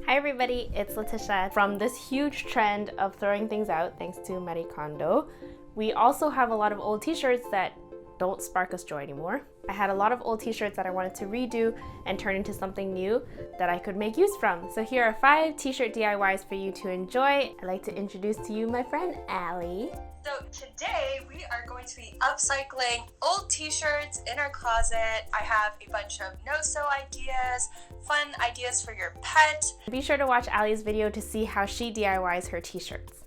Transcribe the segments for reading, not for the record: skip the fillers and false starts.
Hi everybody, it's Letitia. From this huge trend of throwing things out thanks to Marie Kondo, we also have a lot of old t-shirts that don't spark us joy anymore. I had a lot of old t-shirts that I wanted to redo and turn into something new that I could make use from. So here are 5 t-shirt DIYs for you to enjoy. I'd like to introduce to you my friend Allie. So today we are going to be upcycling old t-shirts in our closet. I have a bunch of no-sew ideas, fun ideas for your pet. Be sure to watch Allie's video to see how she DIYs her t-shirts.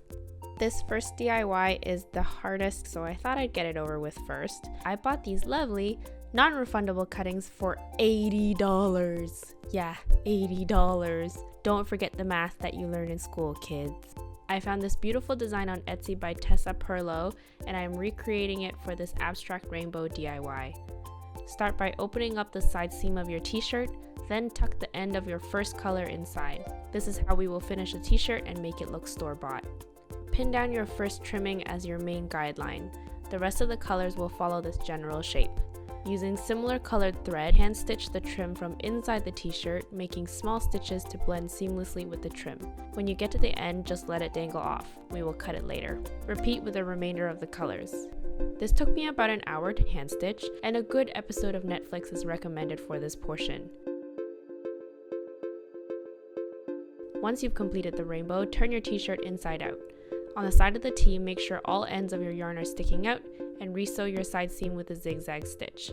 This first DIY is the hardest, so I thought I'd get it over with first. I bought these lovely, non-refundable cuttings for $80. Yeah, $80. Don't forget the math that you learned in school, kids. I found this beautiful design on Etsy by Tessa Perlow, and I am recreating it for this abstract rainbow DIY. Start by opening up the side seam of your t-shirt, then tuck the end of your first color inside. This is how we will finish the t-shirt and make it look store-bought. Pin down your first trimming as your main guideline. The rest of the colors will follow this general shape. Using similar colored thread, hand stitch the trim from inside the t-shirt, making small stitches to blend seamlessly with the trim. When you get to the end, just let it dangle off. We will cut it later. Repeat with the remainder of the colors. This took me about an hour to hand stitch, and a good episode of Netflix is recommended for this portion. Once you've completed the rainbow, turn your t-shirt inside out. On the side of the T, make sure all ends of your yarn are sticking out and resew your side seam with a zigzag stitch.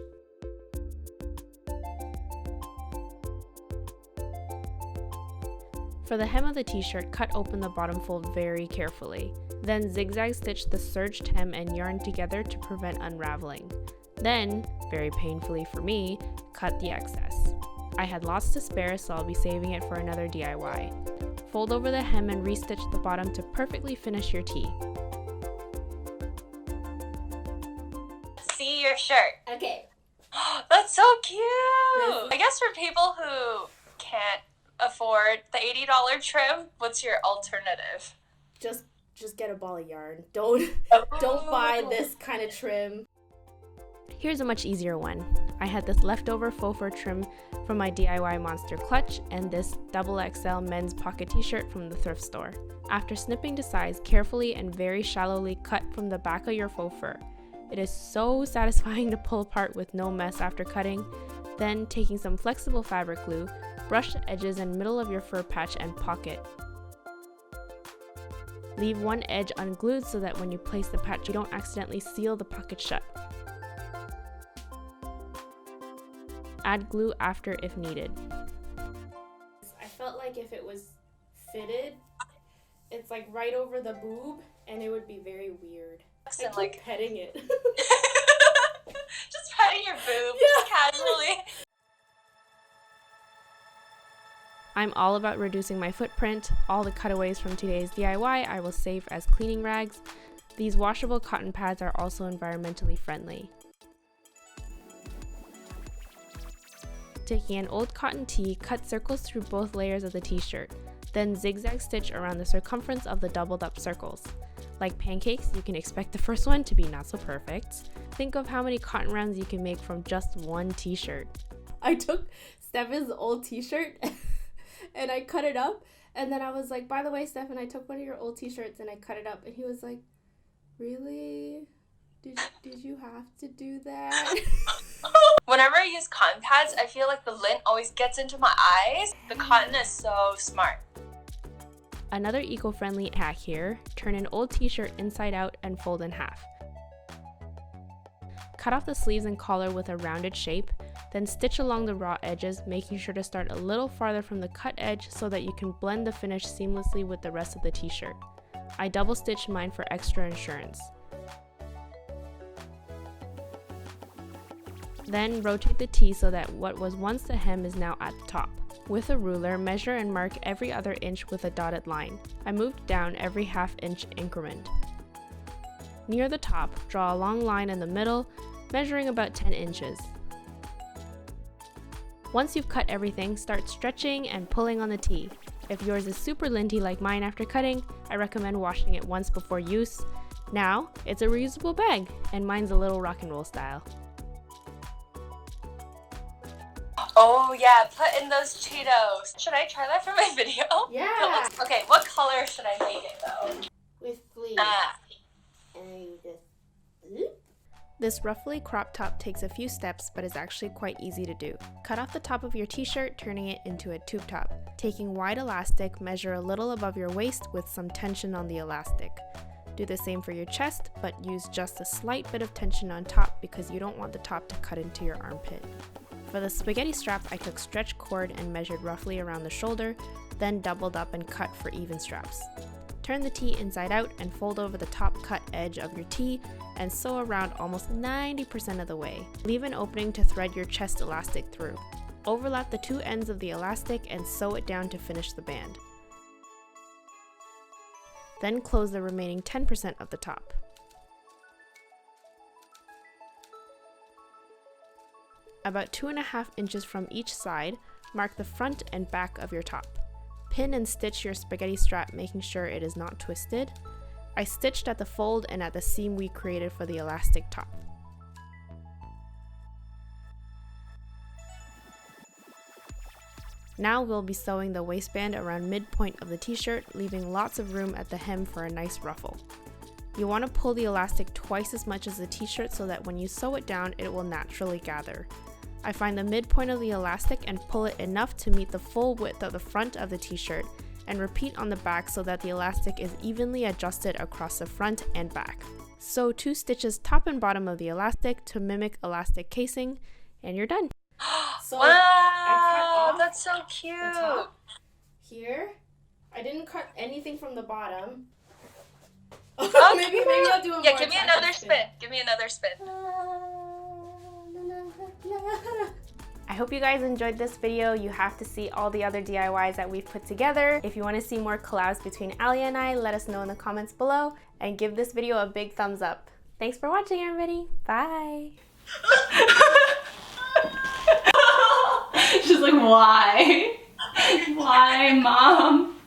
For the hem of the t-shirt, cut open the bottom fold very carefully. Then zigzag stitch the serged hem and yarn together to prevent unraveling. Then, very painfully for me, cut the excess. I had lots to spare, so I'll be saving it for another DIY. Fold over the hem and restitch the bottom to perfectly finish your tee. See your shirt. Okay. That's so cute! I guess for people who can't afford the $80 trim, what's your alternative? Just get a ball of yarn. Don't buy this kind of trim. Here's a much easier one. I had this leftover faux fur trim from my DIY monster clutch and this XXL men's pocket t-shirt from the thrift store. After snipping to size, carefully and very shallowly cut from the back of your faux fur. It is so satisfying to pull apart with no mess after cutting. Then, taking some flexible fabric glue, brush the edges and middle of your fur patch and pocket. Leave one edge unglued so that when you place the patch, you don't accidentally seal the pocket shut. Add glue after if needed. I felt like if it was fitted, it's like right over the boob, and it would be very weird. I keep like petting it. Just petting your boob, yeah. Just casually. I'm all about reducing my footprint. All the cutaways from today's DIY I will save as cleaning rags. These washable cotton pads are also environmentally friendly. Taking an old cotton tee, cut circles through both layers of the t-shirt, then zigzag stitch around the circumference of the doubled up circles. Like pancakes, you can expect the first one to be not so perfect. Think of how many cotton rounds you can make from just one t-shirt. I took Stefan's old t-shirt and I cut it up, and then I was like, by the way, Stefan, I took one of your old t-shirts and I cut it up, and he was like, really? Did you have to do that? Whenever I use cotton pads, I feel like the lint always gets into my eyes. The cotton is so smart. Another eco-friendly hack here, turn an old t-shirt inside out and fold in half. Cut off the sleeves and collar with a rounded shape, then stitch along the raw edges, making sure to start a little farther from the cut edge so that you can blend the finish seamlessly with the rest of the t-shirt. I double stitched mine for extra insurance. Then rotate the tee so that what was once the hem is now at the top. With a ruler, measure and mark every other inch with a dotted line. I moved down every half-inch increment. Near the top, draw a long line in the middle, measuring about 10 inches. Once you've cut everything, start stretching and pulling on the tee. If yours is super linty like mine after cutting, I recommend washing it once before use. Now, it's a reusable bag, and mine's a little rock and roll style. Oh yeah, put in those Cheetos. Should I try that for my video? Yeah. Okay, what color should I make it though? With fleece. And you just... This ruffly crop top takes a few steps but is actually quite easy to do. Cut off the top of your t-shirt, turning it into a tube top. Taking wide elastic, measure a little above your waist with some tension on the elastic. Do the same for your chest, but use just a slight bit of tension on top because you don't want the top to cut into your armpit. For the spaghetti strap, I took stretch cord and measured roughly around the shoulder, then doubled up and cut for even straps. Turn the tee inside out and fold over the top cut edge of your tee and sew around almost 90% of the way. Leave an opening to thread your chest elastic through. Overlap the two ends of the elastic and sew it down to finish the band. Then close the remaining 10% of the top. About 2.5 inches from each side, mark the front and back of your top. Pin and stitch your spaghetti strap, making sure it is not twisted. I stitched at the fold and at the seam we created for the elastic top. Now we'll be sewing the waistband around midpoint of the t-shirt, leaving lots of room at the hem for a nice ruffle. You want to pull the elastic twice as much as the t-shirt so that when you sew it down, it will naturally gather. I find the midpoint of the elastic and pull it enough to meet the full width of the front of the t-shirt, and repeat on the back so that the elastic is evenly adjusted across the front and back. Sew 2 stitches top and bottom of the elastic to mimic elastic casing, and you're done. So wow, that's so cute. Here, I didn't cut anything from the bottom. Oh, maybe I'll do a yeah, give me another spin. Give me another spin. I hope you guys enjoyed this video. You have to see all the other DIYs that we've put together. If you want to see more collabs between Allie and I, let us know in the comments below and give this video a big thumbs up. Thanks for watching, everybody. Bye. She's like, why? Why, Mom?